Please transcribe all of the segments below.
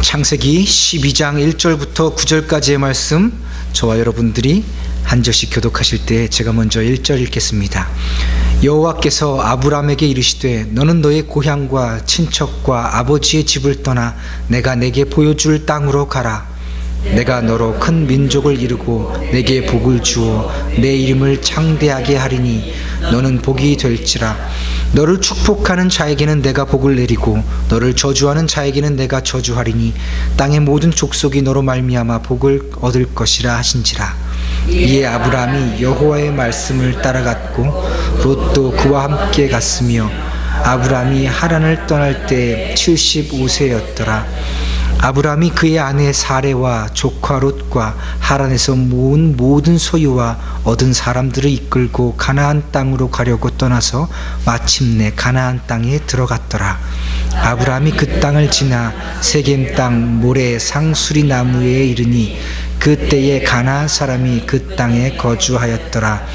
창세기 12장 1절부터 9절까지의 말씀, 저와 여러분들이 한 절씩 교독하실 때 제가 먼저 1절 읽겠습니다. 여호와께서 아브람에게 이르시되 너는 너의 고향과 친척과 아버지의 집을 떠나 내가 내게 보여줄 땅으로 가라. 내가 너로 큰 민족을 이루고 내게 복을 주어 내 이름을 창대하게 하리니 너는 복이 될지라. 너를 축복하는 자에게는 내가 복을 내리고 너를 저주하는 자에게는 내가 저주하리니 땅의 모든 족속이 너로 말미암아 복을 얻을 것이라 하신지라. 이에 아브람이 여호와의 말씀을 따라갔고 롯도 그와 함께 갔으며 아브람이 하란을 떠날 때 75세였더라. 아브람이 그의 아내 사레와 조카 롯과 하란에서 모은 모든 소유와 얻은 사람들을 이끌고 가나안 땅으로 가려고 떠나서 마침내 가나안 땅에 들어갔더라. 아브람이 그 땅을 지나 세겜 땅 모래 상수리 나무에 이르니 그때에 가나안 사람이 그 땅에 거주하였더라.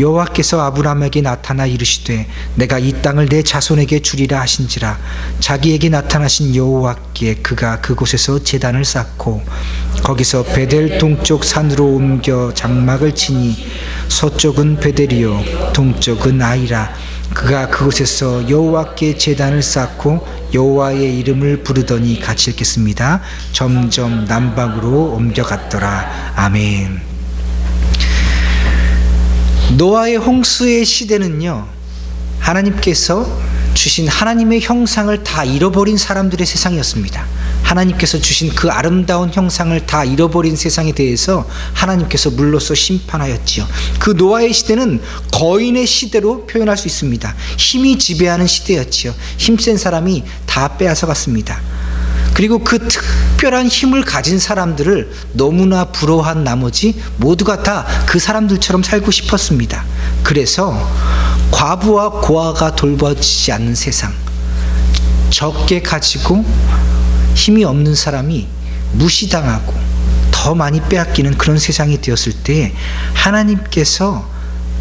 여호와께서 아브람에게 나타나 이르시되 내가 이 땅을 내 자손에게 주리라 하신지라. 자기에게 나타나신 여호와께 그가 그곳에서 제단을 쌓고 거기서 베델 동쪽 산으로 옮겨 장막을 치니 서쪽은 베델이요 동쪽은 아이라. 그가 그곳에서 여호와께 제단을 쌓고 여호와의 이름을 부르더니 같이 읽겠습니다. 점점 남방으로 옮겨갔더라. 아멘. 노아의 홍수의 시대는요, 하나님께서 주신 하나님의 형상을 다 잃어버린 사람들의 세상이었습니다. 하나님께서 주신 그 아름다운 형상을 다 잃어버린 세상에 대해서 하나님께서 물로써 심판하였지요. 그 노아의 시대는 거인의 시대로 표현할 수 있습니다. 힘이 지배하는 시대였지요. 힘센 사람이 다 빼앗아 갔습니다. 그리고 그 특별한 힘을 가진 사람들을 너무나 부러워한 나머지 모두가 다 그 사람들처럼 살고 싶었습니다. 그래서 과부와 고아가 돌봐지지 않는 세상, 적게 가지고 힘이 없는 사람이 무시당하고 더 많이 빼앗기는 그런 세상이 되었을 때 하나님께서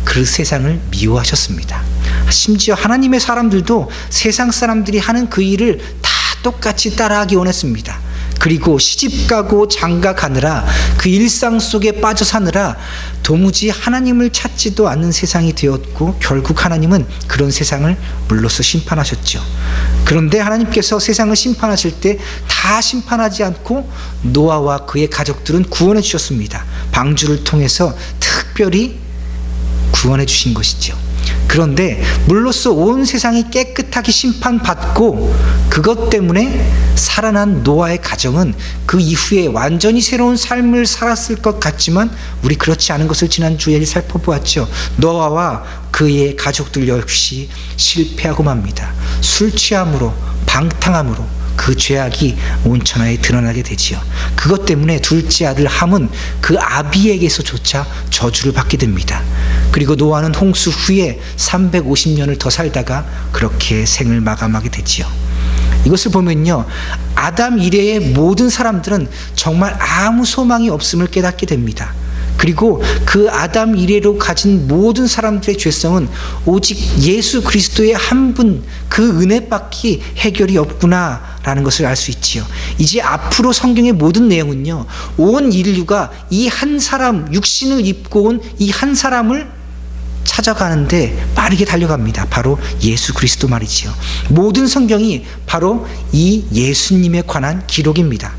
그 세상을 미워하셨습니다. 심지어 하나님의 사람들도 세상 사람들이 하는 그 일을 다 똑같이 따라하기 원했습니다. 그리고 시집가고 장가가느라 그 일상 속에 빠져 사느라 도무지 하나님을 찾지도 않는 세상이 되었고 결국 하나님은 그런 세상을 물로써 심판하셨죠. 그런데 하나님께서 세상을 심판하실 때 다 심판하지 않고 노아와 그의 가족들은 구원해 주셨습니다. 방주를 통해서 특별히 구원해 주신 것이죠. 그런데 물로써 온 세상이 깨끗하게 심판받고 그것 때문에 살아난 노아의 가정은 그 이후에 완전히 새로운 삶을 살았을 것 같지만 우리 그렇지 않은 것을 지난주에 살펴보았죠. 노아와 그의 가족들 역시 실패하고 맙니다. 술 취함으로, 방탕함으로 그 죄악이 온천하에 드러나게 되지요. 그것 때문에 둘째 아들 함은 그 아비에게서조차 저주를 받게 됩니다. 그리고 노아는 홍수 후에 350년을 더 살다가 그렇게 생을 마감하게 되지요. 이것을 보면요, 아담 이래의 모든 사람들은 정말 아무 소망이 없음을 깨닫게 됩니다. 그리고 그 아담 이래로 가진 모든 사람들의 죄성은 오직 예수 그리스도의 한 분 그 은혜밖에 해결이 없구나라는 것을 알 수 있지요. 이제 앞으로 성경의 모든 내용은요, 온 인류가 이 한 사람, 육신을 입고 온 이 한 사람을 찾아가는데 빠르게 달려갑니다. 바로 예수 그리스도 말이지요. 모든 성경이 바로 이 예수님에 관한 기록입니다.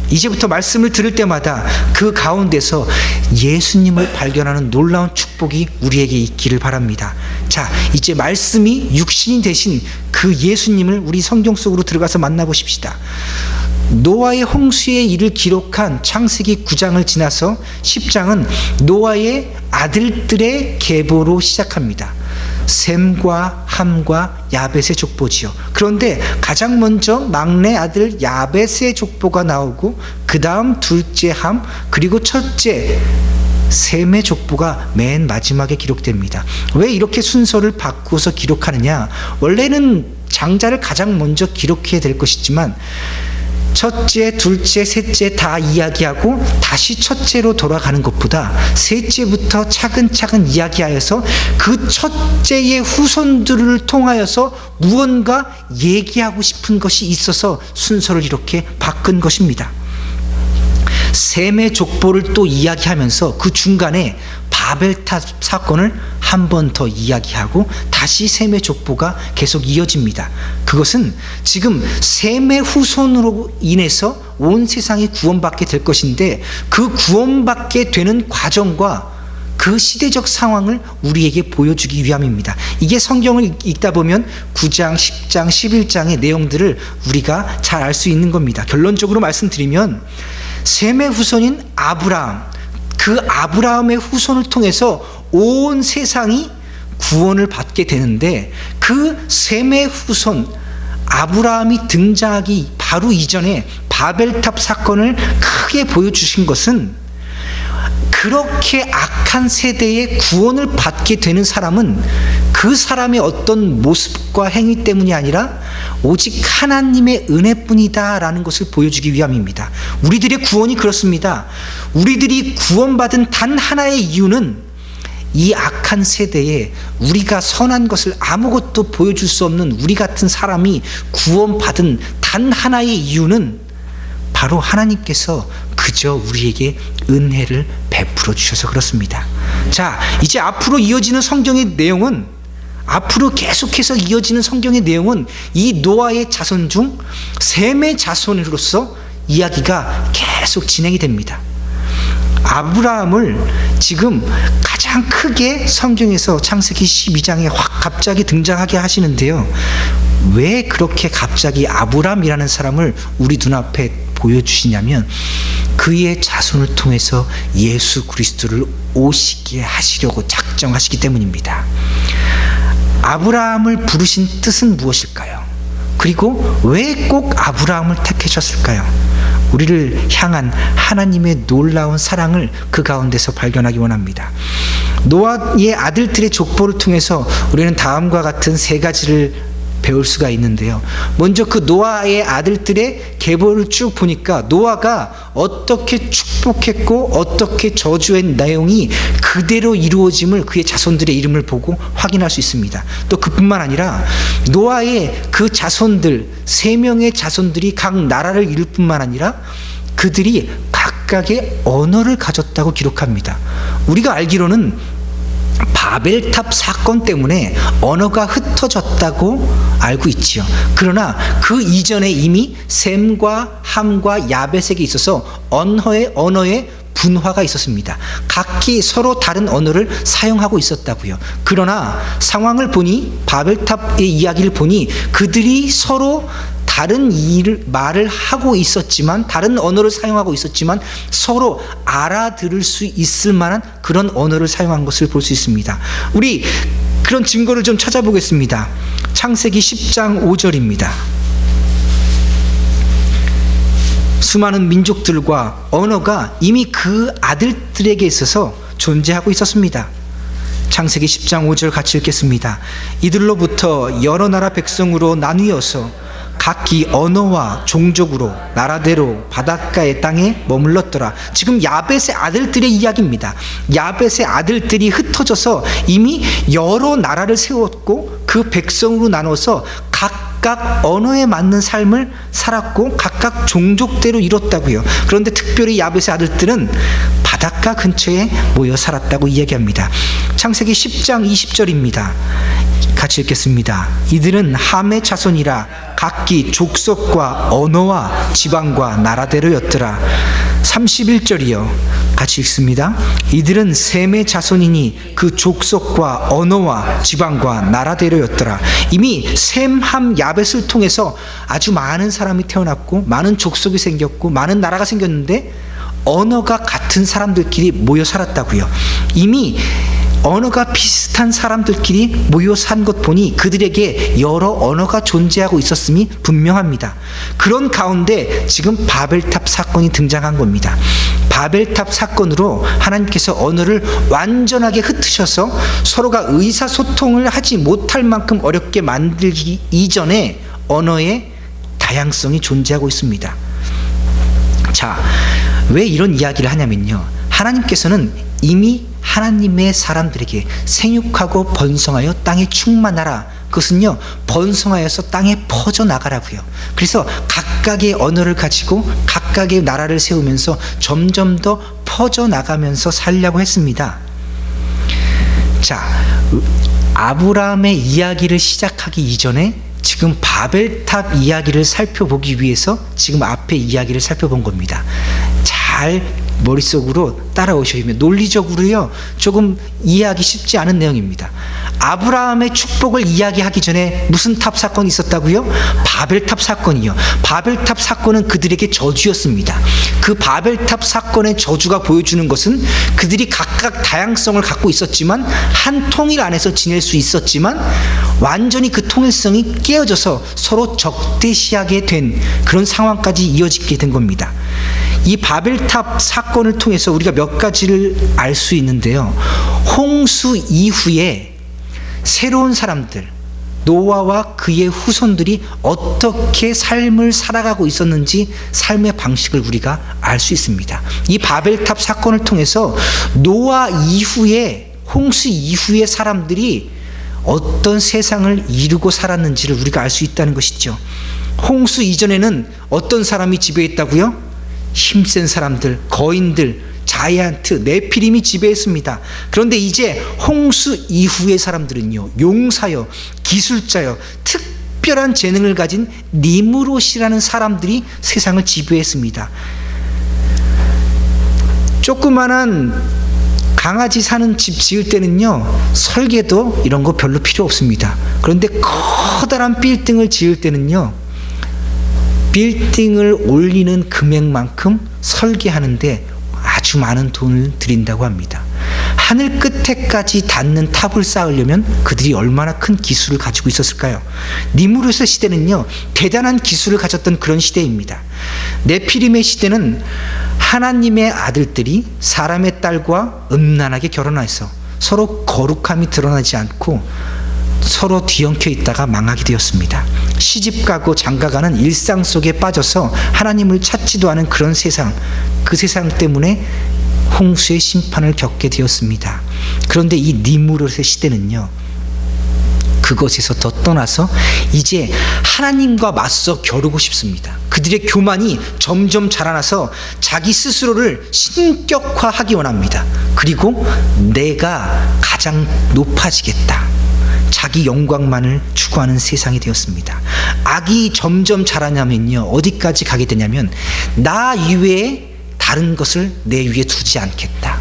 이제부터 말씀을 들을 때마다 그 가운데서 예수님을 발견하는 놀라운 축복이 우리에게 있기를 바랍니다. 자, 이제 말씀이 육신이 되신 그 예수님을 우리 성경 속으로 들어가서 만나보십시다. 노아의 홍수의 일을 기록한 창세기 9장을 지나서 10장은 노아의 아들들의 계보로 시작합니다. 셈과 함과 야벳의 족보지요. 그런데 가장 먼저 막내 아들 야벳의 족보가 나오고 그 다음 둘째 함, 그리고 첫째 셈의 족보가 맨 마지막에 기록됩니다. 왜 이렇게 순서를 바꾸어서 기록하느냐? 원래는 장자를 가장 먼저 기록해야 될 것이지만 첫째, 둘째, 셋째 다 이야기하고 다시 첫째로 돌아가는 것보다 셋째부터 차근차근 이야기하여서 그 첫째의 후손들을 통하여서 무언가 얘기하고 싶은 것이 있어서 순서를 이렇게 바꾼 것입니다. 셈의 족보를 또 이야기하면서 그 중간에 바벨탑 사건을 한 번 더 이야기하고 다시 셈의 족보가 계속 이어집니다. 그것은 지금 셈의 후손으로 인해서 온 세상이 구원받게 될 것인데 그 구원받게 되는 과정과 그 시대적 상황을 우리에게 보여주기 위함입니다. 이게 성경을 읽다 보면 9장, 10장, 11장의 내용들을 우리가 잘 알 수 있는 겁니다. 결론적으로 말씀드리면 셈의 후손인 아브라함, 그 아브라함의 후손을 통해서 온 세상이 구원을 받게 되는데 그 셈의 후손 아브라함이 등장하기 바로 이전에 바벨탑 사건을 크게 보여주신 것은 그렇게 악한 세대에 구원을 받게 되는 사람은 그 사람의 어떤 모습과 행위 때문이 아니라 오직 하나님의 은혜뿐이다라는 것을 보여주기 위함입니다. 우리들의 구원이 그렇습니다. 우리들이 구원받은 단 하나의 이유는 이 악한 세대에 우리가 선한 것을 아무것도 보여줄 수 없는 우리 같은 사람이 구원받은 단 하나의 이유는 바로 하나님께서 그저 우리에게 은혜를 베풀어 주셔서 그렇습니다. 자, 이제 앞으로 이어지는 성경의 내용은 앞으로 계속해서 이어지는 성경의 내용은 이 노아의 자손 중 셈의 자손으로서 이야기가 계속 진행이 됩니다. 아브라함을 지금 가장 크게 성경에서 창세기 12장에 확 갑자기 등장하게 하시는데요. 왜 그렇게 갑자기 아브라함이라는 사람을 우리 눈앞에 보여주시냐면 그의 자손을 통해서 예수 그리스도를 오시게 하시려고 작정하시기 때문입니다. 아브라함을 부르신 뜻은 무엇일까요? 그리고 왜 꼭 아브라함을 택하셨을까요? 우리를 향한 하나님의 놀라운 사랑을 그 가운데서 발견하기 원합니다. 노아의 아들들의 족보를 통해서 우리는 다음과 같은 세 가지를 배울 수가 있는데요. 먼저 그 노아의 아들들의 계보를 쭉 보니까 노아가 어떻게 축복했고 어떻게 저주한 내용이 그대로 이루어짐을 그의 자손들의 이름을 보고 확인할 수 있습니다. 또 그뿐만 아니라 노아의 그 자손들 3명의 자손들이 각 나라를 이룰 뿐만 아니라 그들이 각각의 언어를 가졌다고 기록합니다. 우리가 알기로는 바벨탑 사건 때문에 언어가 흩어졌다고 알고 있지요. 그러나 그 이전에 이미 셈과 함과 야벳에게 있어서 언어의 분화가 있었습니다. 각기 서로 다른 언어를 사용하고 있었다고요. 그러나 상황을 보니 바벨탑의 이야기를 보니 그들이 서로 다른 말을 하고 있었지만 다른 언어를 사용하고 있었지만 서로 알아들을 수 있을 만한 그런 언어를 사용한 것을 볼 수 있습니다. 우리 그런 증거를 좀 찾아보겠습니다. 창세기 10장 5절입니다. 수많은 민족들과 언어가 이미 그 아들들에게 있어서 존재하고 있었습니다. 창세기 10장 5절 같이 읽겠습니다. 이들로부터 여러 나라 백성으로 나뉘어서 각기 언어와 종족으로 나라대로 바닷가의 땅에 머물렀더라. 지금 야벳의 아들들의 이야기입니다. 야벳의 아들들이 흩어져서 이미 여러 나라를 세웠고 그 백성으로 나눠서 각각 언어에 맞는 삶을 살았고 각각 종족대로 이뤘다고요. 그런데 특별히 야벳의 아들들은 바닷가 근처에 모여 살았다고 이야기합니다. 창세기 10장 20절입니다. 같이 읽겠습니다. 이들은 함의 자손이라 각기 족속과 언어와 지방과 나라대로였더라. 31절이요. 같이 읽습니다. 이들은 셈의 자손이니 그 족속과 언어와 지방과 나라대로였더라. 이미 셈, 함, 야벳을 통해서 아주 많은 사람이 태어났고 많은 족속이 생겼고 많은 나라가 생겼는데 언어가 같은 사람들끼리 모여 살았다고요. 이미 언어가 비슷한 사람들끼리 모여 산 것 보니 그들에게 여러 언어가 존재하고 있었음이 분명합니다. 그런 가운데 지금 바벨탑 사건이 등장한 겁니다. 바벨탑 사건으로 하나님께서 언어를 완전하게 흩으셔서 서로가 의사소통을 하지 못할 만큼 어렵게 만들기 이전에 언어의 다양성이 존재하고 있습니다. 자, 왜 이런 이야기를 하냐면요, 하나님께서는 이미 하나님의 사람들에게 생육하고 번성하여 땅에 충만하라, 그것은요 번성하여서 땅에 퍼져나가라고요. 그래서 각각의 언어를 가지고 각각의 나라를 세우면서 점점 더 퍼져나가면서 살려고 했습니다. 자, 아브라함의 이야기를 시작하기 이전에 지금 바벨탑 이야기를 살펴보기 위해서 지금 앞에 이야기를 살펴본 겁니다. 잘 머릿속으로 따라오시면, 논리적으로요 조금 이해하기 쉽지 않은 내용입니다. 아브라함의 축복을 이야기하기 전에 무슨 탑 사건이 있었다고요? 바벨탑 사건이요. 바벨탑 사건은 그들에게 저주였습니다. 그 바벨탑 사건의 저주가 보여주는 것은 그들이 각각 다양성을 갖고 있었지만 한 통일 안에서 지낼 수 있었지만 완전히 그 통일성이 깨어져서 서로 적대시하게 된 그런 상황까지 이어지게 된 겁니다. 이 바벨탑 사건을 통해서 우리가 몇 가지를 알 수 있는데요, 홍수 이후에 새로운 사람들, 노아와 그의 후손들이 어떻게 삶을 살아가고 있었는지 삶의 방식을 우리가 알 수 있습니다. 이 바벨탑 사건을 통해서 노아 이후에, 홍수 이후의 사람들이 어떤 세상을 이루고 살았는지를 우리가 알 수 있다는 것이죠. 홍수 이전에는 어떤 사람이 지배했다고요? 힘센 사람들, 거인들, 자이언트, 네피림이 지배했습니다. 그런데 이제 홍수 이후의 사람들은요, 용사여, 기술자여, 특별한 재능을 가진 니므롯이라는 사람들이 세상을 지배했습니다. 조그만한 강아지 사는 집 지을 때는요, 설계도 이런 거 별로 필요 없습니다. 그런데 커다란 빌딩을 지을 때는요, 빌딩을 올리는 금액만큼 설계하는데 아주 많은 돈을 들인다고 합니다. 하늘 끝에까지 닿는 탑을 쌓으려면 그들이 얼마나 큰 기술을 가지고 있었을까요? 니므롯의 시대는요, 대단한 기술을 가졌던 그런 시대입니다. 네피림의 시대는 하나님의 아들들이 사람의 딸과 음란하게 결혼해서 서로 거룩함이 드러나지 않고 서로 뒤엉켜 있다가 망하게 되었습니다. 시집가고 장가가는 일상 속에 빠져서 하나님을 찾지도 않은 그런 세상, 그 세상 때문에 홍수의 심판을 겪게 되었습니다. 그런데 이 니므롯의 시대는요, 그것에서 더 떠나서 이제 하나님과 맞서 겨루고 싶습니다. 그들의 교만이 점점 자라나서 자기 스스로를 신격화하기 원합니다. 그리고 내가 가장 높아지겠다, 자기 영광만을 추구하는 세상이 되었습니다. 악이 점점 자라냐면요, 어디까지 가게 되냐면, 나 이외에 다른 것을 내 위에 두지 않겠다,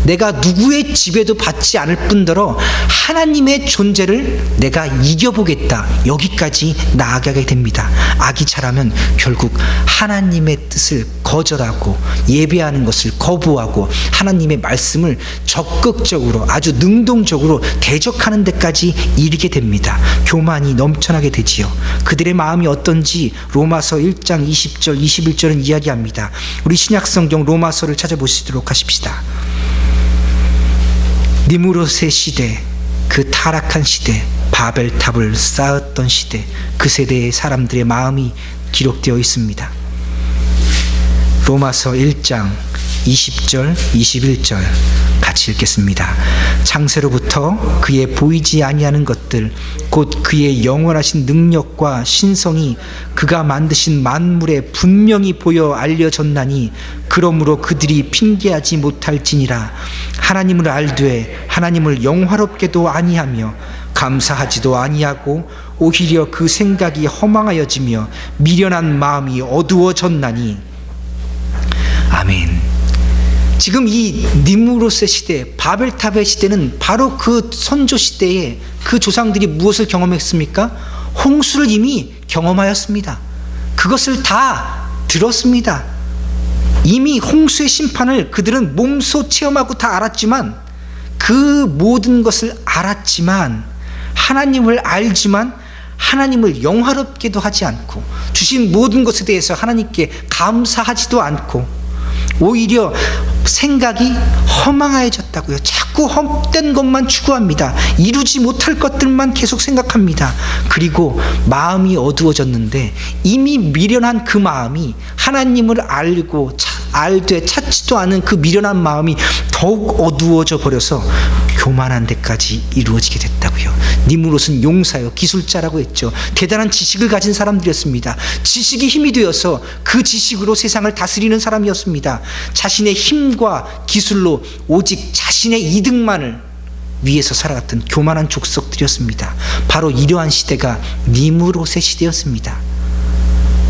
내가 누구의 지배도 받지 않을 뿐더러 하나님의 존재를 내가 이겨보겠다, 여기까지 나아가게 됩니다. 악이 자라면 결국 하나님의 뜻을 거절하고 예배하는 것을 거부하고 하나님의 말씀을 적극적으로, 아주 능동적으로 대적하는 데까지 이르게 됩니다. 교만이 넘쳐나게 되지요. 그들의 마음이 어떤지 로마서 1장 20절 21절은 이야기합니다. 우리 신약성경 로마서를 찾아보시도록 하십시다. 니므롯의 시대, 그 타락한 시대, 바벨탑을 쌓았던 시대, 그 세대의 사람들의 마음이 기록되어 있습니다. 로마서 1장 20절 21절 같이 읽겠습니다. 창세로부터 그의 보이지 아니하는 것들, 곧 그의 영원하신 능력과 신성이 그가 만드신 만물에 분명히 보여 알려졌나니, 그러므로 그들이 핑계하지 못할지니라. 하나님을 알되 하나님을 영화롭게도 아니하며 감사하지도 아니하고 오히려 그 생각이 허망하여지며 미련한 마음이 어두워졌나니. 아멘. 지금 이 니므롯의 시대, 바벨탑의 시대는 바로 그 선조 시대에 그 조상들이 무엇을 경험했습니까? 홍수를 이미 경험하였습니다. 그것을 다 들었습니다. 이미 홍수의 심판을 그들은 몸소 체험하고 다 알았지만, 그 모든 것을 알았지만, 하나님을 알지만 하나님을 영화롭게도 하지 않고 주신 모든 것에 대해서 하나님께 감사하지도 않고, 오히려 생각이 허망해졌다고요. 자꾸 헛된 것만 추구합니다. 이루지 못할 것들만 계속 생각합니다. 그리고 마음이 어두워졌는데 이미 미련한 그 마음이 하나님을 알되 찾지도 않은 그 미련한 마음이 더욱 어두워져 버려서 교만한 데까지 이루어지게 됐다고요. 니무롯은 용사요, 기술자라고 했죠. 대단한 지식을 가진 사람들이었습니다. 지식이 힘이 되어서 그 지식으로 세상을 다스리는 사람이었습니다. 자신의 힘과 기술로 오직 자신의 이득만을 위해서 살아갔던 교만한 족속들이었습니다. 바로 이러한 시대가 니무롯의 시대였습니다.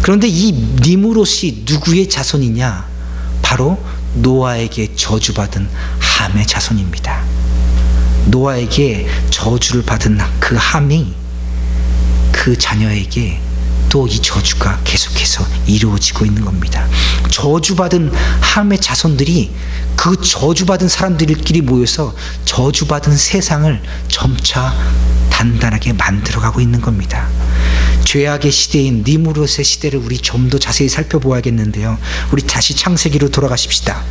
그런데 이 니무롯이 누구의 자손이냐? 바로 노아에게 저주받은 함의 자손입니다. 노아에게 저주를 받은 그 함이 그 자녀에게 또 이 저주가 계속해서 이루어지고 있는 겁니다. 저주받은 함의 자손들이 그 저주받은 사람들끼리 모여서 저주받은 세상을 점차 단단하게 만들어가고 있는 겁니다. 죄악의 시대인 니무롯의 시대를 우리 좀 더 자세히 살펴보아야겠는데요. 우리 다시 창세기로 돌아가십시다.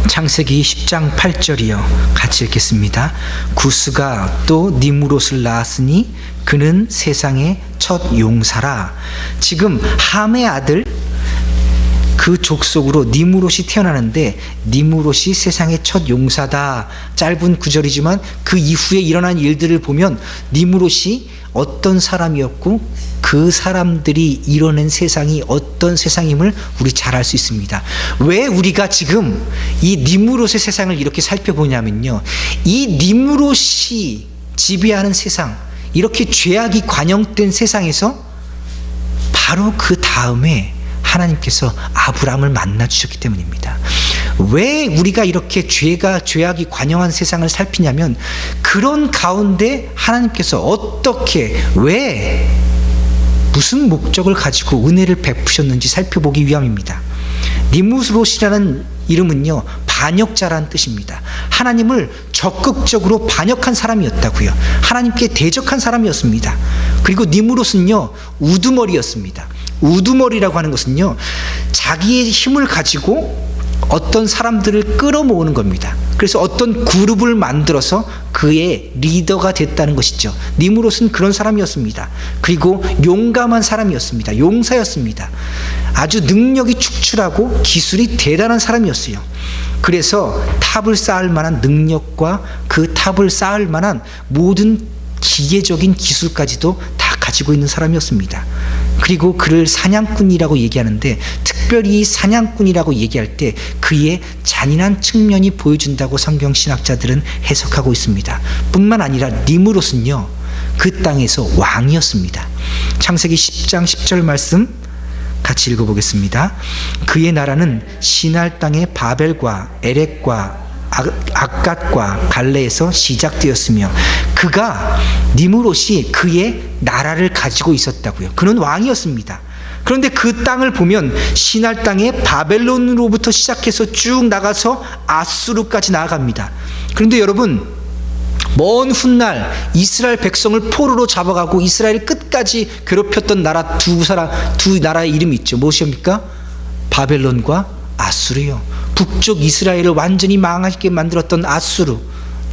창세기 10장 8절이요. 같이 읽겠습니다. 구스가 또 니무롯을 낳았으니 그는 세상의 첫 용사라. 지금 함의 아들 그 족속으로 니무롯이 태어나는데 니무롯이 세상의 첫 용사다. 짧은 구절이지만 그 이후에 일어난 일들을 보면 니무롯이 어떤 사람이었고 그 사람들이 이뤄낸 세상이 어떤 세상임을 우리 잘 알 수 있습니다. 왜 우리가 지금 이 니무롯의 세상을 이렇게 살펴보냐면요, 이 니무롯이 지배하는 세상, 이렇게 죄악이 관영된 세상에서 바로 그 다음에 하나님께서 아브람을 만나 주셨기 때문입니다. 왜 우리가 이렇게 죄악이 관영한 세상을 살피냐면 그런 가운데 하나님께서 어떻게, 왜, 무슨 목적을 가지고 은혜를 베푸셨는지 살펴보기 위함입니다. 니무롯이라는 이름은요, 반역자라는 뜻입니다. 하나님을 적극적으로 반역한 사람이었다고요. 하나님께 대적한 사람이었습니다. 그리고 니무롯은요, 우두머리였습니다. 우두머리라고 하는 것은요, 자기의 힘을 가지고 어떤 사람들을 끌어모으는 겁니다. 그래서 어떤 그룹을 만들어서 그의 리더가 됐다는 것이죠. 니무롯은 그런 사람이었습니다. 그리고 용감한 사람이었습니다. 용사였습니다. 아주 능력이 축출하고 기술이 대단한 사람이었어요. 그래서 탑을 쌓을 만한 능력과 그 탑을 쌓을 만한 모든 기계적인 기술까지도 다 가지고 있는 사람이었습니다. 그리고 그를 사냥꾼이라고 얘기하는데, 특별히 사냥꾼이라고 얘기할 때 그의 잔인한 측면이 보여준다고 성경 신학자들은 해석하고 있습니다. 뿐만 아니라 니무롯은요, 그 땅에서 왕이었습니다. 창세기 10장 10절 말씀 같이 읽어보겠습니다. 그의 나라는 시날 땅의 바벨과 에렉과 악갓과 갈레에서 시작되었으며, 그가, 니무롯이 그의 나라를 가지고 있었다고요. 그는 왕이었습니다. 그런데 그 땅을 보면 시날 땅의 바벨론으로부터 시작해서 쭉 나가서 아수르까지 나아갑니다. 그런데 여러분, 먼 훗날 이스라엘 백성을 포로로 잡아가고 이스라엘 끝까지 괴롭혔던 나라 두 나라의 이름이 있죠. 무엇입니까? 바벨론과 아수르요. 북쪽 이스라엘을 완전히 망하게 만들었던 아수르,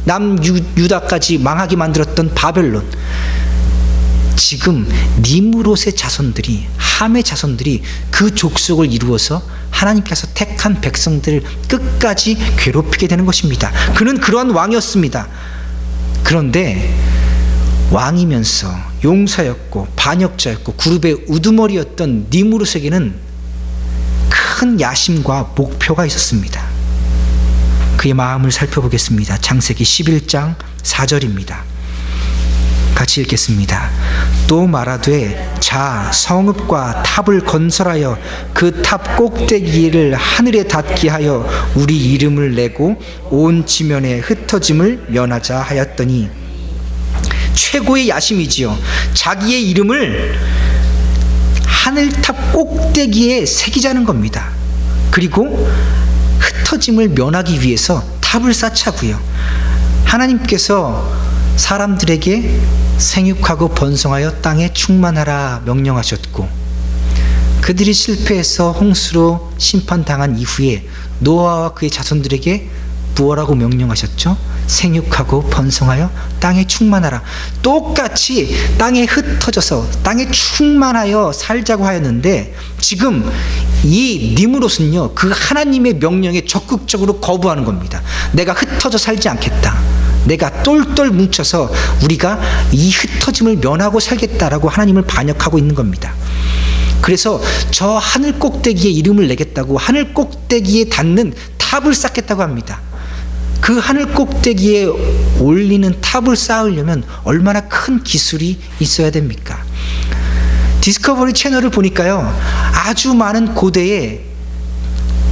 남유다까지 망하게 만들었던 바벨론. 지금 니무롯의 자손들이, 함의 자손들이 그 족속을 이루어서 하나님께서 택한 백성들을 끝까지 괴롭히게 되는 것입니다. 그는 그러한 왕이었습니다. 그런데 왕이면서 용사였고 반역자였고 그룹의 우두머리였던 니무롯에게는 큰 야심과 목표가 있었습니다. 그의 마음을 살펴보겠습니다. 창세기 11장 4절입니다. 같이 읽겠습니다. 또 말하되 자, 성읍과 탑을 건설하여 그 탑 꼭대기를 하늘에 닿게 하여 우리 이름을 내고 온 지면에 흩어짐을 면하자 하였더니, 최고의 야심이지요. 자기의 이름을 하늘탑 꼭대기에 새기자는 겁니다. 그리고 흩어짐을 면하기 위해서 탑을 쌓자고요. 하나님께서 사람들에게 생육하고 번성하여 땅에 충만하라 명령하셨고, 그들이 실패해서 홍수로 심판당한 이후에 노아와 그의 자손들에게 무엇라고 명령하셨죠? 생육하고 번성하여 땅에 충만하라. 똑같이 땅에 흩어져서 땅에 충만하여 살자고 하였는데, 지금 이 니므롯은요, 그 하나님의 명령에 적극적으로 거부하는 겁니다. 내가 흩어져 살지 않겠다. 내가 똘똘 뭉쳐서 우리가 이 흩어짐을 면하고 살겠다라고 하나님을 반역하고 있는 겁니다. 그래서 저 하늘 꼭대기에 이름을 내겠다고 하늘 꼭대기에 닿는 탑을 쌓겠다고 합니다. 그 하늘 꼭대기에 올리는 탑을 쌓으려면 얼마나 큰 기술이 있어야 됩니까? 디스커버리 채널을 보니까요, 아주 많은 고대에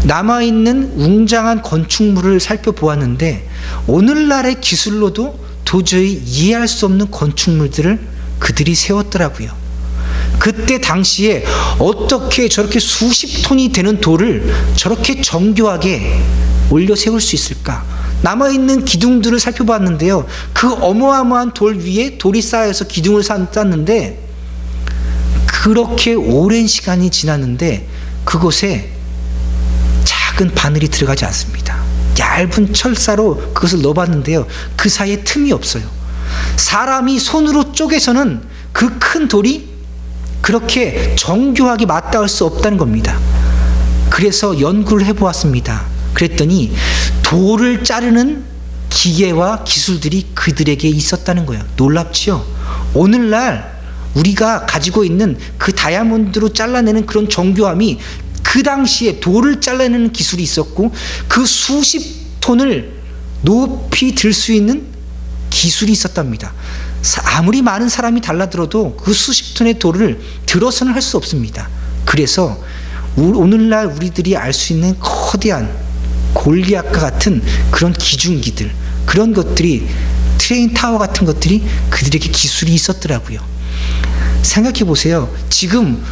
남아있는 웅장한 건축물을 살펴보았는데 오늘날의 기술로도 도저히 이해할 수 없는 건축물들을 그들이 세웠더라고요. 그때 당시에 어떻게 저렇게 수십 톤이 되는 돌을 저렇게 정교하게 올려 세울 수 있을까? 남아있는 기둥들을 살펴봤는데요, 그 어마어마한 돌 위에 돌이 쌓여서 기둥을 쌓았는데, 그렇게 오랜 시간이 지났는데 그곳에 작은 바늘이 들어가지 않습니다. 얇은 철사로 그것을 넣어봤는데요, 그 사이에 틈이 없어요. 사람이 손으로 쪼개서는 그 큰 돌이 그렇게 정교하게 맞닿을 수 없다는 겁니다. 그래서 연구를 해보았습니다. 그랬더니 돌을 자르는 기계와 기술들이 그들에게 있었다는 거예요. 놀랍지요? 오늘날 우리가 가지고 있는 그 다이아몬드로 잘라내는 그런 정교함이 그 당시에 돌을 잘라내는 기술이 있었고, 그 수십 톤을 높이 들 수 있는 기술이 있었답니다. 아무리 많은 사람이 달라들어도 그 수십 톤의 돌을 들어서는 할 수 없습니다. 그래서 오늘날 우리들이 알 수 있는 거대한 골리앗과 같은 그런 기중기들, 그런 것들이, 트레인 타워 같은 것들이 그들에게 기술이 있었더라고요. 생각해 보세요. 지금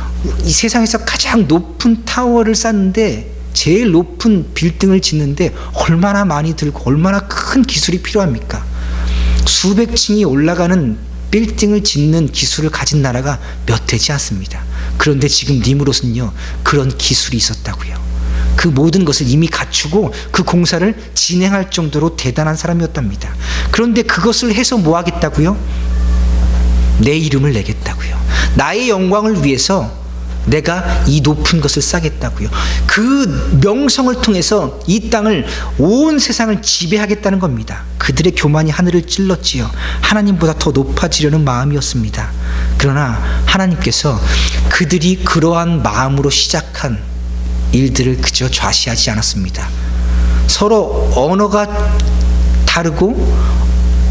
이 세상에서 가장 높은 타워를 쌓는데, 제일 높은 빌딩을 짓는데 얼마나 많이 들고 얼마나 큰 기술이 필요합니까? 수백 층이 올라가는 빌딩을 짓는 기술을 가진 나라가 몇 되지 않습니다. 그런데 지금 니므롯은요, 그런 기술이 있었다고요. 그 모든 것을 이미 갖추고 그 공사를 진행할 정도로 대단한 사람이었답니다. 그런데 그것을 해서 뭐 하겠다고요? 내 이름을 내겠다고요. 나의 영광을 위해서 내가 이 높은 것을 쌓겠다고요. 그 명성을 통해서 이 땅을, 온 세상을 지배하겠다는 겁니다. 그들의 교만이 하늘을 찔렀지요. 하나님보다 더 높아지려는 마음이었습니다. 그러나 하나님께서 그들이 그러한 마음으로 시작한 일들을 그저 좌시하지 않았습니다. 서로 언어가 다르고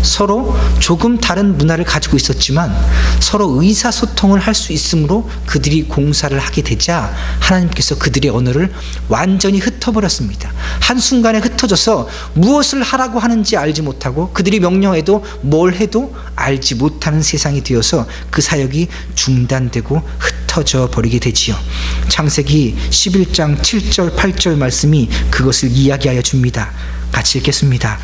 서로 조금 다른 문화를 가지고 있었지만 서로 의사소통을 할 수 있으므로 그들이 공사를 하게 되자 하나님께서 그들의 언어를 완전히 흩어버렸습니다. 한순간에 흩어져서 무엇을 하라고 하는지 알지 못하고 그들이 명령해도 뭘 해도 알지 못하는 세상이 되어서 그 사역이 중단되고 흩어져 버리게 되지요. 창세기 11장 7절 8절 말씀이 그것을 이야기하여 줍니다. 같이 읽겠습니다.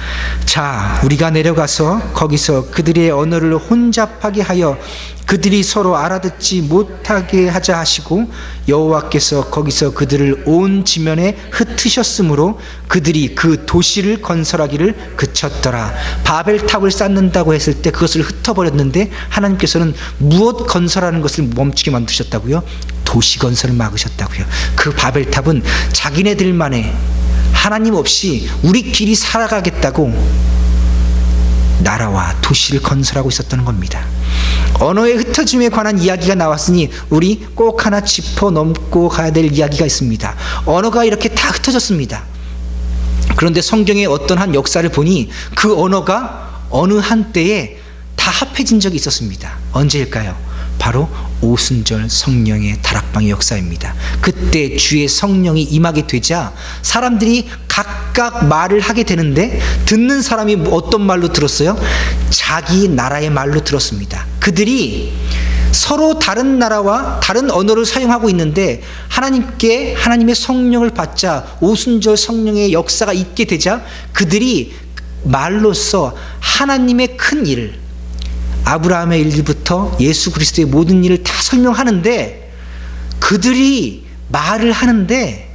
자, 우리가 내려가서 거기서 그들의 언어를 혼잡하게 하여 그들이 서로 알아듣지 못하게 하자 하시고, 여호와께서 거기서 그들을 온 지면에 흩으셨으므로 그들이 그 도시를 건설하기를 그쳤더라. 바벨탑을 쌓는다고 했을 때 그것을 흩어버렸는데 하나님께서는 무엇 건설하는 것을 멈추게 만드셨다고요? 도시 건설을 막으셨다고요. 그 바벨탑은 자기네들만의 하나님 없이 우리끼리 살아가겠다고 나라와 도시를 건설하고 있었다는 겁니다. 언어의 흩어짐에 관한 이야기가 나왔으니 우리 꼭 하나 짚어 넘고 가야 될 이야기가 있습니다. 언어가 이렇게 다 흩어졌습니다. 그런데 성경의 어떤 한 역사를 보니 그 언어가 어느 한때에 다 합해진 적이 있었습니다. 언제일까요? 바로 오순절 성령의 다락방의 역사입니다. 그때 주의 성령이 임하게 되자 사람들이 각각 말을 하게 되는데, 듣는 사람이 어떤 말로 들었어요? 자기 나라의 말로 들었습니다. 그들이 서로 다른 나라와 다른 언어를 사용하고 있는데 하나님의 성령을 받자, 오순절 성령의 역사가 있게 되자 그들이 말로써 하나님의 큰 일을, 아브라함의 일부터 예수 그리스도의 모든 일을 다 설명하는데 그들이 말을 하는데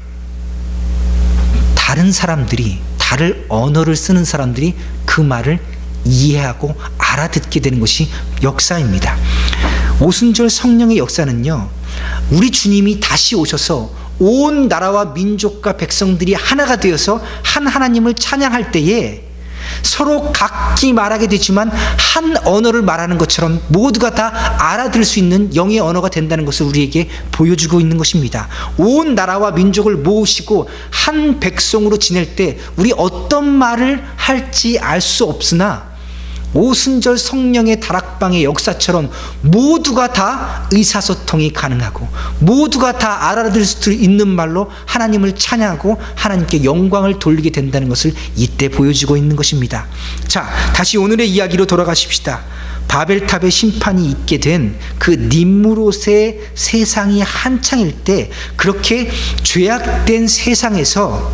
다른 사람들이, 다른 언어를 쓰는 사람들이 그 말을 이해하고 알아듣게 되는 것이 역사입니다. 오순절 성령의 역사는요, 우리 주님이 다시 오셔서 온 나라와 민족과 백성들이 하나가 되어서 한 하나님을 찬양할 때에 서로 각기 말하게 되지만 한 언어를 말하는 것처럼 모두가 다 알아들을 수 있는 영의 언어가 된다는 것을 우리에게 보여주고 있는 것입니다. 온 나라와 민족을 모으시고 한 백성으로 지낼 때 우리 어떤 말을 할지 알 수 없으나 오순절 성령의 다락방의 역사처럼 모두가 다 의사소통이 가능하고 모두가 다 알아들을 수 있는 말로 하나님을 찬양하고 하나님께 영광을 돌리게 된다는 것을 이때 보여주고 있는 것입니다. 자, 다시 오늘의 이야기로 돌아가십시다. 바벨탑의 심판이 있게 된 그 nimrod의 세상이 한창일 때, 그렇게 죄악된 세상에서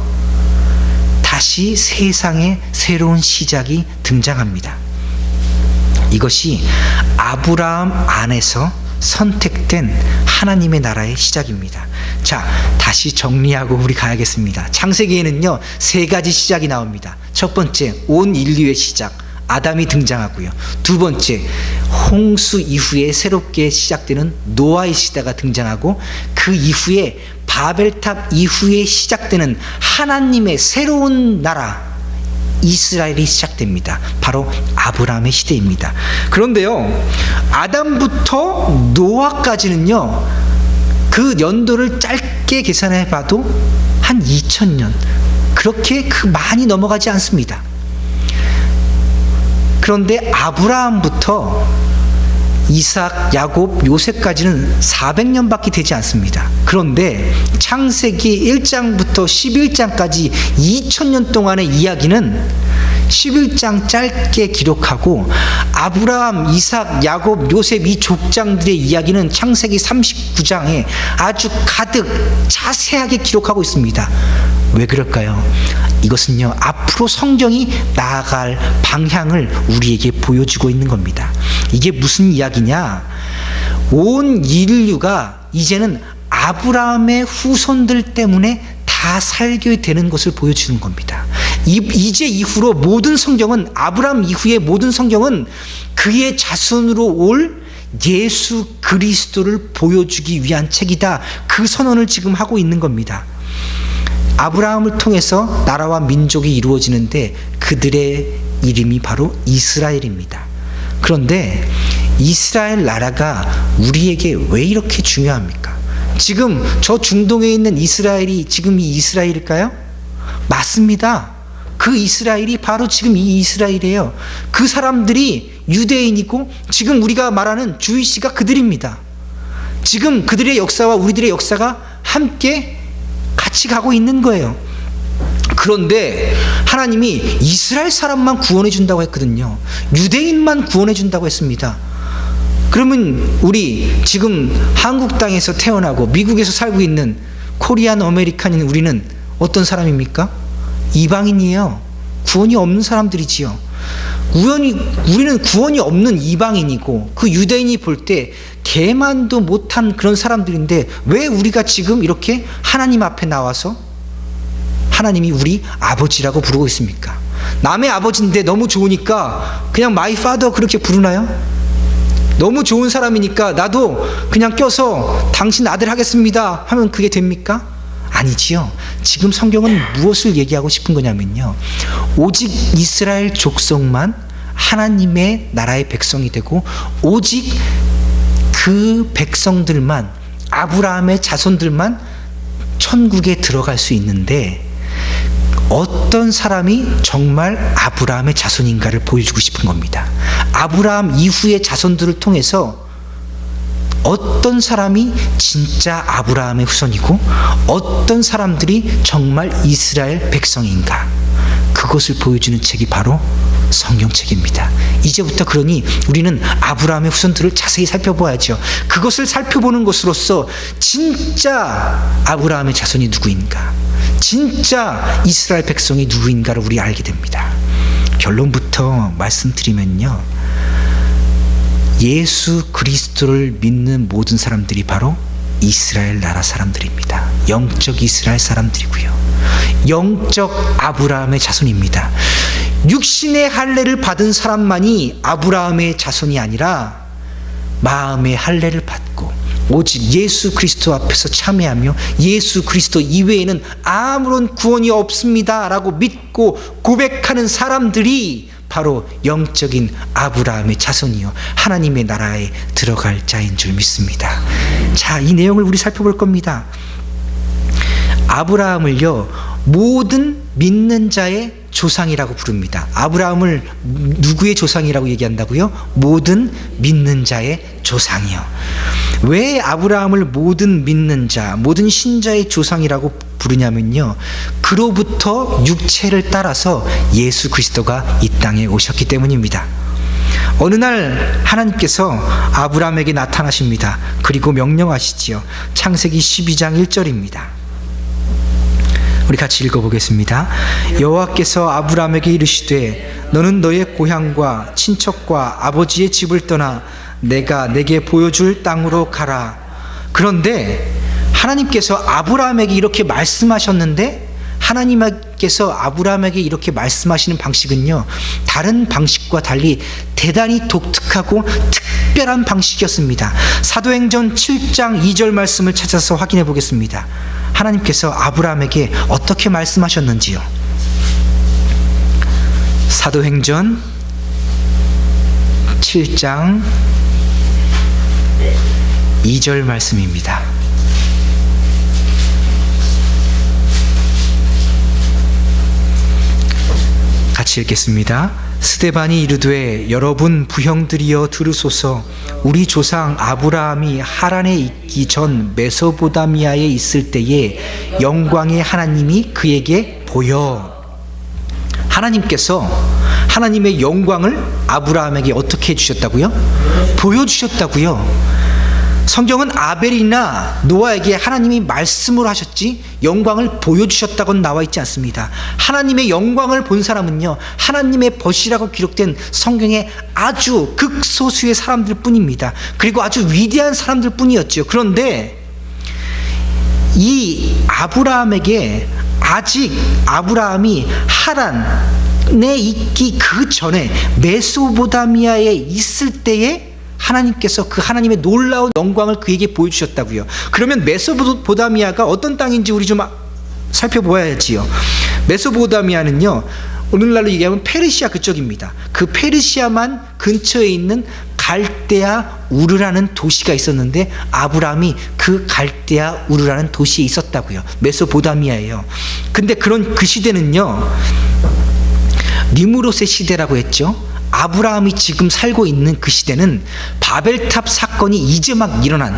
다시 세상의 새로운 시작이 등장합니다. 이것이 아브라함 안에서 선택된 하나님의 나라의 시작입니다. 자, 다시 정리하고 우리 가야겠습니다. 창세기에는요, 세 가지 시작이 나옵니다. 첫 번째, 온 인류의 시작, 아담이 등장하고요. 두 번째, 홍수 이후에 새롭게 시작되는 노아의 시대가 등장하고, 그 이후에 바벨탑 이후에 시작되는 하나님의 새로운 나라 이스라엘이 시작됩니다. 바로 아브라함의 시대입니다. 그런데요, 아담부터 노아까지는요, 그 연도를 짧게 계산해 봐도 한 2000년, 그렇게 많이 넘어가지 않습니다. 그런데 아브라함부터 이삭, 야곱, 요셉까지는 400년밖에 되지 않습니다. 그런데 창세기 1장부터 11장까지 2000년 동안의 이야기는 11장 짧게 기록하고, 아브라함, 이삭, 야곱, 요셉 이 족장들의 이야기는 창세기 39장에 아주 가득 자세하게 기록하고 있습니다. 왜 그럴까요? 이것은요, 앞으로 성경이 나아갈 방향을 우리에게 보여주고 있는 겁니다. 이게 무슨 이야기냐? 온 인류가 이제는 아브라함의 후손들 때문에 다 살게 되는 것을 보여주는 겁니다. 이제 이후로 모든 성경은, 아브라함 이후의 모든 성경은 그의 자손으로 올 예수 그리스도를 보여주기 위한 책이다, 그 선언을 지금 하고 있는 겁니다. 아브라함을 통해서 나라와 민족이 이루어지는데 그들의 이름이 바로 이스라엘입니다. 그런데 이스라엘 나라가 우리에게 왜 이렇게 중요합니까? 지금 저 중동에 있는 이스라엘이 지금 이 이스라엘일까요? 맞습니다. 그 이스라엘이 바로 지금 이 이스라엘이에요. 그 사람들이 유대인이고 지금 우리가 말하는 주이시가 그들입니다. 지금 그들의 역사와 우리들의 역사가 함께 같이 가고 있는 거예요. 그런데 하나님이 이스라엘 사람만 구원해 준다고 했거든요. 유대인만 구원해 준다고 했습니다. 그러면 우리 지금 한국 땅에서 태어나고 미국에서 살고 있는 코리안 아메리칸인 우리는 어떤 사람입니까? 이방인이에요. 구원이 없는 사람들이지요. 우리는 구원이 없는 이방인이고, 그 유대인이 볼 때 개만도 못한 그런 사람들인데, 왜 우리가 지금 이렇게 하나님 앞에 나와서 하나님이 우리 아버지라고 부르고 있습니까? 남의 아버지인데 너무 좋으니까 그냥 my father 그렇게 부르나요? 너무 좋은 사람이니까 나도 그냥 껴서 당신 아들 하겠습니다 하면 그게 됩니까? 아니지요. 지금 성경은 무엇을 얘기하고 싶은 거냐면요, 오직 이스라엘 족속만 하나님의 나라의 백성이 되고, 오직 그 백성들만, 아브라함의 자손들만 천국에 들어갈 수 있는데, 어떤 사람이 정말 아브라함의 자손인가를 보여주고 싶은 겁니다. 아브라함 이후의 자손들을 통해서 어떤 사람이 진짜 아브라함의 후손이고 어떤 사람들이 정말 이스라엘 백성인가, 그것을 보여주는 책이 바로 성경책입니다. 이제부터 그러니 우리는 아브라함의 후손들을 자세히 살펴봐야죠. 그것을 살펴보는 것으로써 진짜 아브라함의 자손이 누구인가, 진짜 이스라엘 백성이 누구인가를 우리 알게 됩니다. 결론부터 말씀드리면요, 예수 그리스도를 믿는 모든 사람들이 바로 이스라엘 나라 사람들입니다. 영적 이스라엘 사람들이고요. 영적 아브라함의 자손입니다. 육신의 할례를 받은 사람만이 아브라함의 자손이 아니라 마음의 할례를 받고 오직 예수 그리스도 앞에서 참회하며 예수 그리스도 이외에는 아무런 구원이 없습니다 라고 믿고 고백하는 사람들이 바로 영적인 아브라함의 자손이요 하나님의 나라에 들어갈 자인 줄 믿습니다. 자, 이 내용을 우리 살펴볼 겁니다. 아브라함을요 모든 믿는 자의 조상이라고 부릅니다. 아브라함을 누구의 조상이라고 얘기한다고요? 모든 믿는 자의 조상이요. 왜 아브라함을 모든 믿는 자, 모든 신자의 조상이라고 부르냐면요, 그로부터 육체를 따라서 예수 그리스도가 이 땅에 오셨기 때문입니다. 어느 날 하나님께서 아브라함에게 나타나십니다. 그리고 명령하시지요. 창세기 12장 1절입니다. 우리 같이 읽어보겠습니다. 여호와께서 아브라함에게 이르시되 너는 너의 고향과 친척과 아버지의 집을 떠나 내가 내게 보여줄 땅으로 가라. 그런데 하나님께서 아브라함에게 이렇게 말씀하셨는데 하나님께서 아브라함에게 이렇게 말씀하시는 방식은요 다른 방식과 달리 대단히 독특하고 특별한 방식이었습니다. 사도행전 7장 2절 말씀을 찾아서 확인해 보겠습니다. 하나님께서 아브라함에게 어떻게 말씀하셨는지요. 사도행전 7장 2절 말씀입니다. 같이 읽겠습니다. 스데반이 이르되 여러분 부형들이여 들으소서. 우리 조상 아브라함이 하란에 있기 전 메소포다미아에 있을 때에 영광의 하나님이 그에게 보여. 하나님께서 하나님의 영광을 아브라함에게 어떻게 해주셨다고요? 보여주셨다고요. 성경은 아벨이나 노아에게 하나님이 말씀을 하셨지 영광을 보여주셨다고는 나와 있지 않습니다. 하나님의 영광을 본 사람은요 하나님의 벗이라고 기록된 성경의 아주 극소수의 사람들 뿐입니다. 그리고 아주 위대한 사람들 뿐이었죠. 그런데 이 아브라함에게 아직 아브라함이 하란에 있기 그 전에 메소포다미아에 있을 때에 하나님께서 그 하나님의 놀라운 영광을 그에게 보여주셨다고요. 그러면 메소포다미아가 어떤 땅인지 우리 좀 살펴보아야지요. 메소포다미아는요 오늘날로 얘기하면 페르시아 그쪽입니다. 그 페르시아만 근처에 있는 갈대아 우르라는 도시가 있었는데 아브라함이 그 갈대아 우르라는 도시에 있었다고요. 메소포다미아예요. 근데 그 시대는요 니므롯의 시대라고 했죠. 아브라함이 지금 살고 있는 그 시대는 바벨탑 사건이 이제 막 일어난,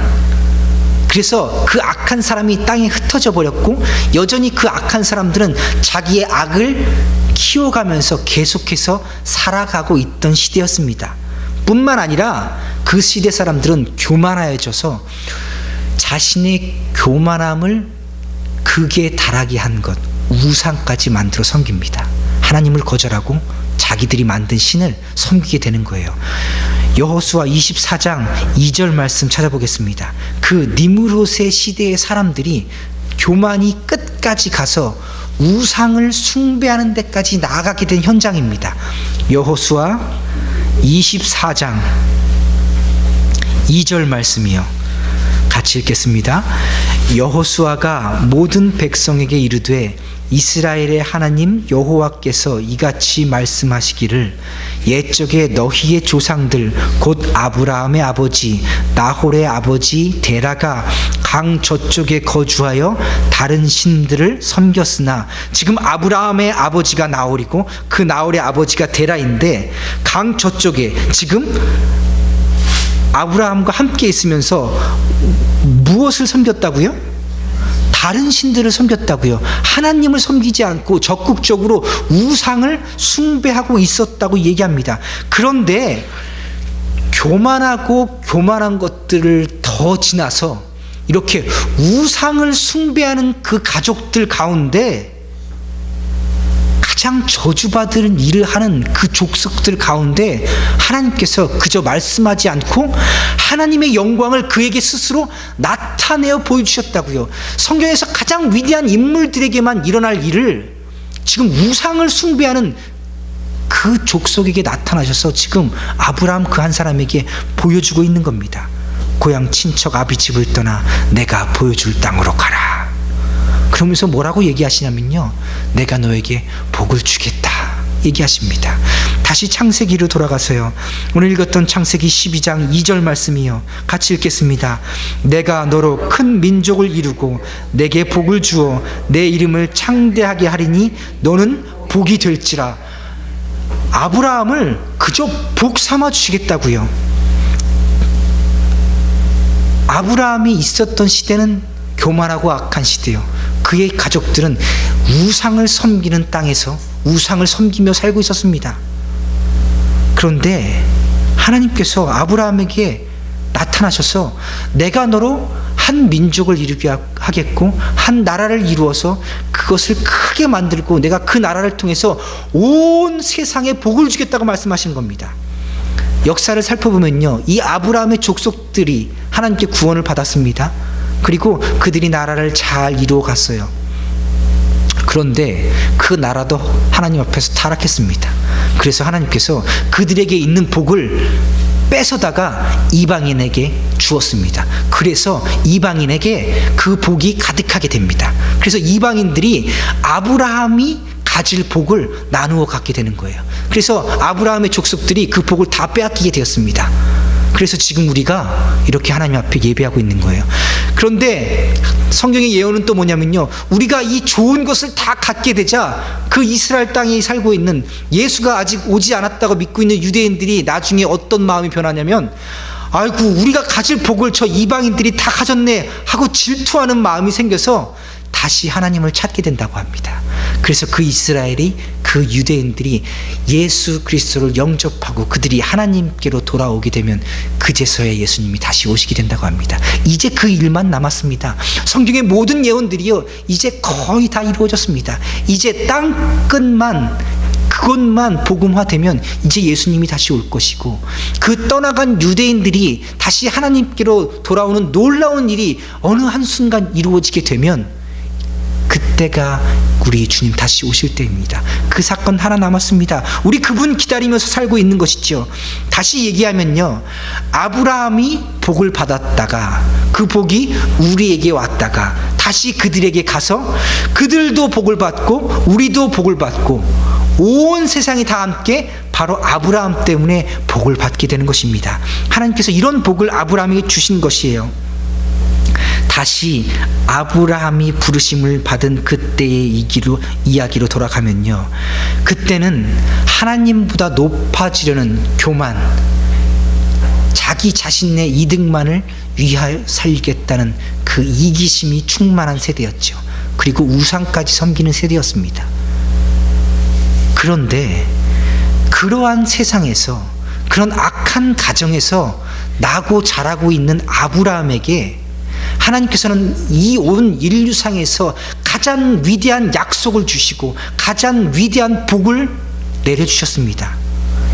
그래서 그 악한 사람이 땅에 흩어져 버렸고 여전히 그 악한 사람들은 자기의 악을 키워가면서 계속해서 살아가고 있던 시대였습니다. 뿐만 아니라 그 시대 사람들은 교만하여져서 자신의 교만함을 극에 달하게 한 것, 우상까지 만들어 섬깁니다. 하나님을 거절하고 자기들이 만든 신을 섬기게 되는 거예요. 여호수아 24장 2절 말씀 찾아보겠습니다. 그 니므롯의 시대의 사람들이 교만이 끝까지 가서 우상을 숭배하는 데까지 나아가게 된 현장입니다. 여호수아 24장 2절 말씀이요. 같이 읽겠습니다. 여호수아가 모든 백성에게 이르되 이스라엘의 하나님 여호와께서 이같이 말씀하시기를 옛적에 너희의 조상들 곧 아브라함의 아버지 나홀의 아버지 데라가 강 저쪽에 거주하여 다른 신들을 섬겼으나, 지금 아브라함의 아버지가 나홀이고 그 나홀의 아버지가 데라인데 강 저쪽에 지금 아브라함과 함께 있으면서 무엇을 섬겼다고요? 다른 신들을 섬겼다고요. 하나님을 섬기지 않고 적극적으로 우상을 숭배하고 있었다고 얘기합니다. 그런데 교만한 것들을 더 지나서 이렇게 우상을 숭배하는 그 가족들 가운데 가장 저주받은 일을 하는 그 족속들 가운데 하나님께서 그저 말씀하지 않고 하나님의 영광을 그에게 스스로 나타내어 보여주셨다고요. 성경에서 가장 위대한 인물들에게만 일어날 일을 지금 우상을 숭배하는 그 족속에게 나타나셔서 지금 아브라함 그 한 사람에게 보여주고 있는 겁니다. 고향 친척 아비 집을 떠나 내가 보여줄 땅으로 가라. 그러면서 뭐라고 얘기하시냐면요, 내가 너에게 복을 주겠다 얘기하십니다. 다시 창세기로 돌아가서요, 오늘 읽었던 창세기 12장 2절 말씀이요, 같이 읽겠습니다. 내가 너로 큰 민족을 이루고 내게 복을 주어 내 이름을 창대하게 하리니 너는 복이 될지라. 아브라함을 그저 복 삼아 주시겠다고요. 아브라함이 있었던 시대는 교만하고 악한 시대요. 그의 가족들은 우상을 섬기는 땅에서 우상을 섬기며 살고 있었습니다. 그런데 하나님께서 아브라함에게 나타나셔서 내가 너로 한 민족을 이루게 하겠고 한 나라를 이루어서 그것을 크게 만들고 내가 그 나라를 통해서 온 세상에 복을 주겠다고 말씀하신 겁니다. 역사를 살펴보면요, 이 아브라함의 족속들이 하나님께 구원을 받았습니다. 그리고 그들이 나라를 잘 이루어 갔어요. 그런데 그 나라도 하나님 앞에서 타락했습니다. 그래서 하나님께서 그들에게 있는 복을 뺏어다가 이방인에게 주었습니다. 그래서 이방인에게 그 복이 가득하게 됩니다. 그래서 이방인들이 아브라함이 가질 복을 나누어 갖게 되는 거예요. 그래서 아브라함의 족속들이 그 복을 다 빼앗기게 되었습니다. 그래서 지금 우리가 이렇게 하나님 앞에 예배하고 있는 거예요. 그런데 성경의 예언은 또 뭐냐면요, 우리가 이 좋은 것을 다 갖게 되자 그 이스라엘 땅에 살고 있는 예수가 아직 오지 않았다고 믿고 있는 유대인들이 나중에 어떤 마음이 변하냐면, 아이고 우리가 가질 복을 저 이방인들이 다 가졌네 하고 질투하는 마음이 생겨서 다시 하나님을 찾게 된다고 합니다. 그래서 그 이스라엘이, 그 유대인들이 예수 그리스도를 영접하고 그들이 하나님께로 돌아오게 되면 그제서야 예수님이 다시 오시게 된다고 합니다. 이제 그 일만 남았습니다. 성경의 모든 예언들이요, 이제 거의 다 이루어졌습니다. 이제 땅끝만, 그것만 복음화되면 이제 예수님이 다시 올 것이고, 그 떠나간 유대인들이 다시 하나님께로 돌아오는 놀라운 일이 어느 한순간 이루어지게 되면 그때가 우리 주님 다시 오실 때입니다. 그 사건 하나 남았습니다. 우리 그분 기다리면서 살고 있는 것이죠. 다시 얘기하면요, 아브라함이 복을 받았다가 그 복이 우리에게 왔다가 다시 그들에게 가서 그들도 복을 받고 우리도 복을 받고 온 세상이 다 함께 바로 아브라함 때문에 복을 받게 되는 것입니다. 하나님께서 이런 복을 아브라함에게 주신 것이에요. 다시 아브라함이 부르심을 받은 그때의 이야기로 돌아가면요, 그때는 하나님보다 높아지려는 교만, 자기 자신의 이득만을 위하여 살겠다는 그 이기심이 충만한 세대였죠. 그리고 우상까지 섬기는 세대였습니다. 그런데 그러한 세상에서, 그런 악한 가정에서 나고 자라고 있는 아브라함에게 하나님께서는 이 온 인류상에서 가장 위대한 약속을 주시고 가장 위대한 복을 내려주셨습니다.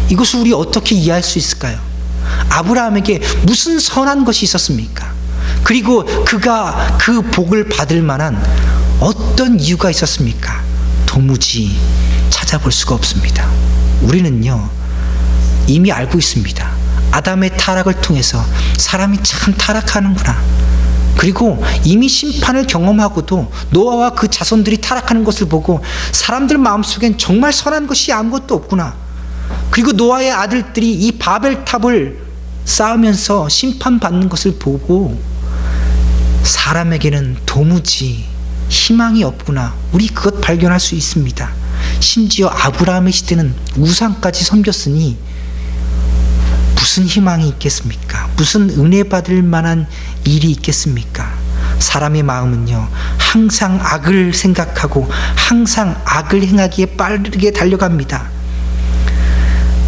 이것을 우리 어떻게 이해할 수 있을까요? 아브라함에게 무슨 선한 것이 있었습니까? 그리고 그가 그 복을 받을 만한 어떤 이유가 있었습니까? 도무지 찾아볼 수가 없습니다. 우리는요, 이미 알고 있습니다. 아담의 타락을 통해서 사람이 참 타락하는구나. 그리고 이미 심판을 경험하고도 노아와 그 자손들이 타락하는 것을 보고 사람들 마음속엔 정말 선한 것이 아무것도 없구나. 그리고 노아의 아들들이 이 바벨탑을 쌓으면서 심판받는 것을 보고 사람에게는 도무지 희망이 없구나. 우리 그것 발견할 수 있습니다. 심지어 아브라함의 시대는 우상까지 섬겼으니 무슨 희망이 있겠습니까? 무슨 은혜 받을 만한 일이 있겠습니까? 사람의 마음은요, 항상 악을 생각하고 항상 악을 행하기에 빠르게 달려갑니다.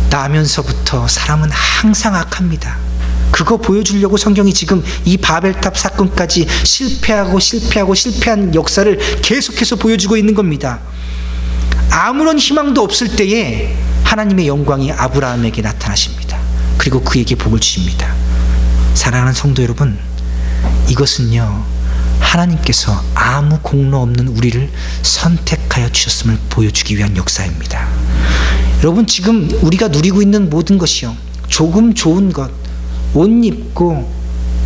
나면서부터 사람은 항상 악합니다. 그거 보여주려고 성경이 지금 이 바벨탑 사건까지 실패한 역사를 계속해서 보여주고 있는 겁니다. 아무런 희망도 없을 때에 하나님의 영광이 아브라함에게 나타나십니다. 그리고 그에게 복을 주십니다. 사랑하는 성도 여러분, 이것은요, 하나님께서 아무 공로 없는 우리를 선택하여 주셨음을 보여주기 위한 역사입니다. 여러분, 지금 우리가 누리고 있는 모든 것이요, 조금 좋은 것, 옷 입고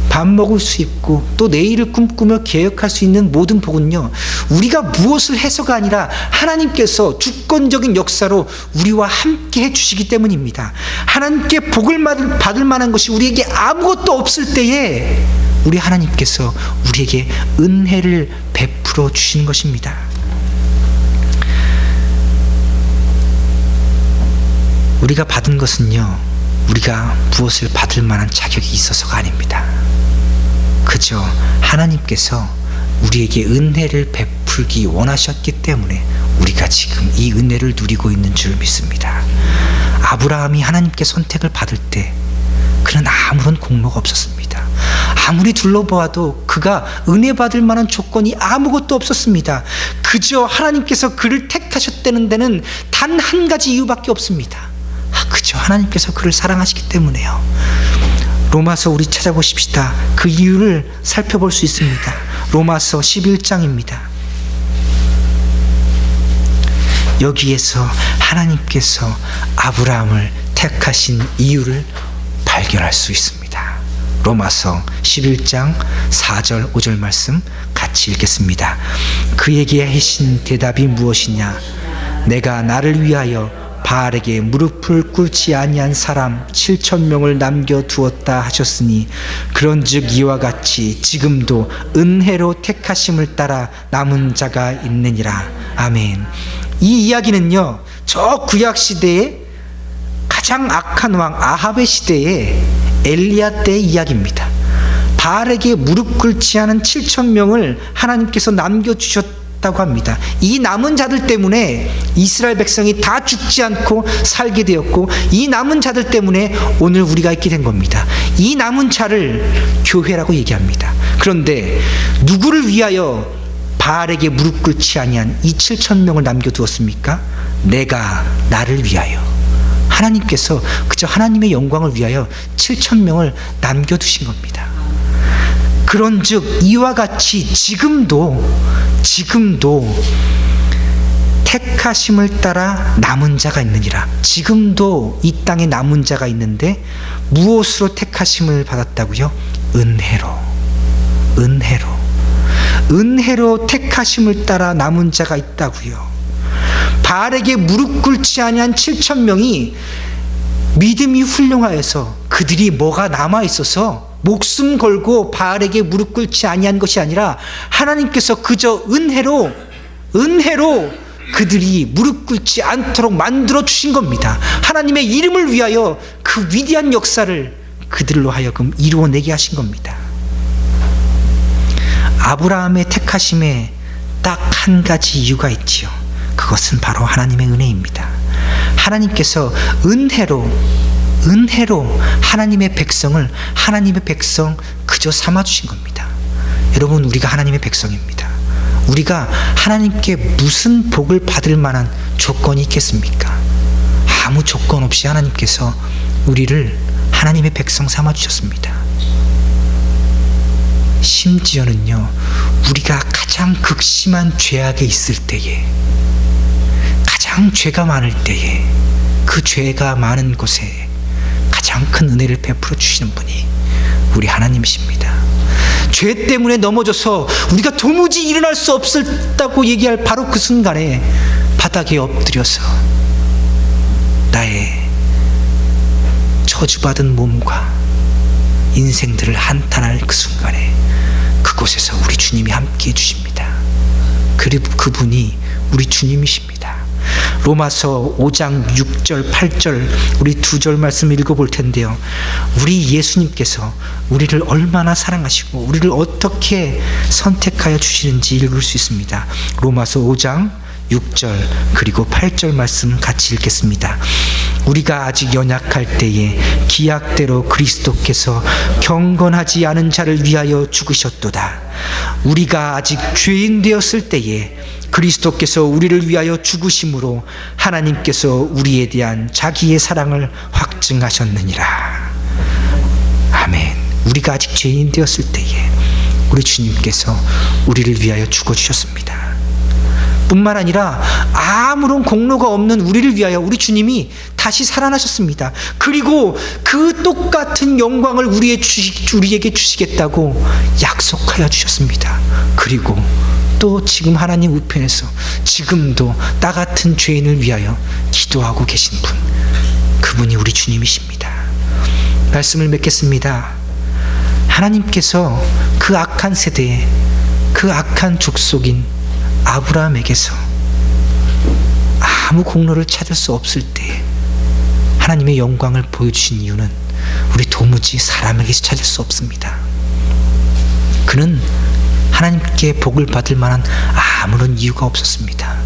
밥 먹을 수 있고 또 내일을 꿈꾸며 계획할 수 있는 모든 복은요, 우리가 무엇을 해서가 아니라 하나님께서 주권적인 역사로 우리와 함께 해주시기 때문입니다. 하나님께 복을 받을 만한 것이 우리에게 아무것도 없을 때에 우리 하나님께서 우리에게 은혜를 베풀어 주시는 것입니다. 우리가 받은 것은요, 우리가 무엇을 받을 만한 자격이 있어서가 아닙니다. 그저 하나님께서 우리에게 은혜를 베풀기 원하셨기 때문에 우리가 지금 이 은혜를 누리고 있는 줄 믿습니다. 아브라함이 하나님께 선택을 받을 때 그는 아무런 공로가 없었습니다. 아무리 둘러보아도 그가 은혜 받을 만한 조건이 아무것도 없었습니다. 그저 하나님께서 그를 택하셨다는 데는 단 한 가지 이유밖에 없습니다. 그저 하나님께서 그를 사랑하시기 때문에요. 로마서 우리 찾아보십시다. 그 이유를 살펴볼 수 있습니다. 로마서 11장입니다. 여기에서 하나님께서 아브라함을 택하신 이유를 발견할 수 있습니다. 로마서 11장 4절 5절 말씀 같이 읽겠습니다. 그에게 하신 대답이 무엇이냐? 내가 나를 위하여 바알에게 무릎을 꿇지 아니한 사람 7,000명을 남겨두었다 하셨으니 그런즉 이와 같이 지금도 은혜로 택하심을 따라 남은 자가 있느니라. 아멘. 이 이야기는요, 저 구약 시대에 가장 악한 왕 아합의 시대에 엘리야 때의 이야기입니다. 바알에게 무릎 꿇지 않은 7,000명을 하나님께서 남겨주셨다고 합니다. 이 남은 자들 때문에 이스라엘 백성이 다 죽지 않고 살게 되었고, 이 남은 자들 때문에 오늘 우리가 있게 된 겁니다. 이 남은 자를 교회라고 얘기합니다. 그런데 누구를 위하여 바알에게 무릎 꿇지 아니한 이 7,000명을 남겨두었습니까? 내가 나를 위하여. 하나님께서 그저 하나님의 영광을 위하여 7,000명을 남겨두신 겁니다. 그런즉 이와 같이 지금도 택하심을 따라 남은 자가 있느니라. 지금도 이 땅에 남은 자가 있는데 무엇으로 택하심을 받았다고요? 은혜로 택하심을 따라 남은 자가 있다고요. 바알에게 무릎 꿇지 아니한 7,000명이 믿음이 훌륭하여서 그들이 뭐가 남아 있어서 목숨 걸고 바알에게 무릎 꿇지 아니한 것이 아니라 하나님께서 그저 은혜로 그들이 무릎 꿇지 않도록 만들어 주신 겁니다. 하나님의 이름을 위하여 그 위대한 역사를 그들로 하여금 이루어내게 하신 겁니다. 아브라함의 택하심에 딱 한 가지 이유가 있지요. 그것은 바로 하나님의 은혜입니다. 하나님께서 은혜로 하나님의 백성을 하나님의 백성 그저 삼아주신 겁니다. 여러분, 우리가 하나님의 백성입니다. 우리가 하나님께 무슨 복을 받을 만한 조건이 있겠습니까? 아무 조건 없이 하나님께서 우리를 하나님의 백성 삼아주셨습니다. 심지어는요, 우리가 가장 극심한 죄악에 있을 때에, 가장 죄가 많을 때에, 그 죄가 많은 곳에 가장 큰 은혜를 베풀어 주시는 분이 우리 하나님이십니다. 죄 때문에 넘어져서 우리가 도무지 일어날 수 없었다고 얘기할 바로 그 순간에 바닥에 엎드려서 나의 저주받은 몸과 인생들을 한탄할 그 순간에 그곳에서 우리 주님이 함께 해주십니다. 그리고 그분이 우리 주님이십니다. 로마서 5장 6절 8절 우리 2절 말씀 읽어볼 텐데요, 우리 예수님께서 우리를 얼마나 사랑하시고 우리를 어떻게 선택하여 주시는지 읽을 수 있습니다. 로마서 5장 6절 그리고 8절 말씀 같이 읽겠습니다. 우리가 아직 연약할 때에 기약대로 그리스도께서 경건하지 않은 자를 위하여 죽으셨도다. 우리가 아직 죄인 되었을 때에 그리스도께서 우리를 위하여 죽으심으로 하나님께서 우리에 대한 자기의 사랑을 확증하셨느니라. 아멘. 우리가 아직 죄인 되었을 때에 우리 주님께서 우리를 위하여 죽어주셨습니다. 뿐만 아니라 아무런 공로가 없는 우리를 위하여 우리 주님이 다시 살아나셨습니다. 그리고 그 똑같은 영광을 우리에게 주시겠다고 약속하여 주셨습니다. 그리고 또 지금 하나님 우편에서 지금도 나 같은 죄인을 위하여 기도하고 계신 분, 그분이 우리 주님이십니다. 말씀을 맺겠습니다. 하나님께서 그 악한 세대에, 그 악한 족속인 아브라함에게서 아무 공로를 찾을 수 없을 때 하나님의 영광을 보여주신 이유는 우리 도무지 사람에게서 찾을 수 없습니다. 그는 하나님께 복을 받을 만한 아무런 이유가 없었습니다.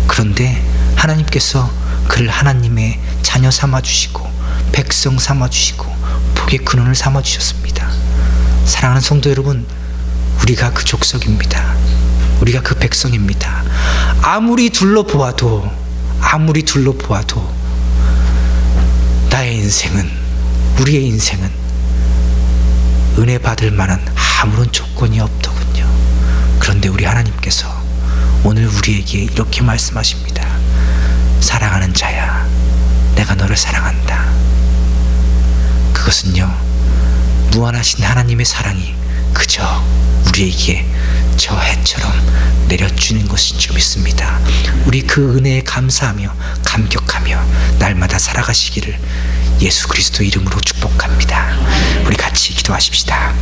그런데 하나님께서 그를 하나님의 자녀 삼아주시고 백성 삼아주시고 복의 근원을 삼아주셨습니다. 사랑하는 성도 여러분, 우리가 그 족속입니다. 우리가 그 백성입니다. 아무리 둘러보아도 나의 인생은, 우리의 인생은 은혜 받을 만한 아무런 조건이 없더군요. 그런데 우리 하나님께서 오늘 우리에게 이렇게 말씀하십니다. 사랑하는 자야, 내가 너를 사랑한다. 그것은요, 무한하신 하나님의 사랑이 그저 우리에게 저 해처럼 내려주는 것인 줄 믿습니다. 우리 그 은혜에 감사하며 감격하며 날마다 살아가시기를 예수 그리스도 이름으로 축복합니다. 우리 같이 기도하십시다.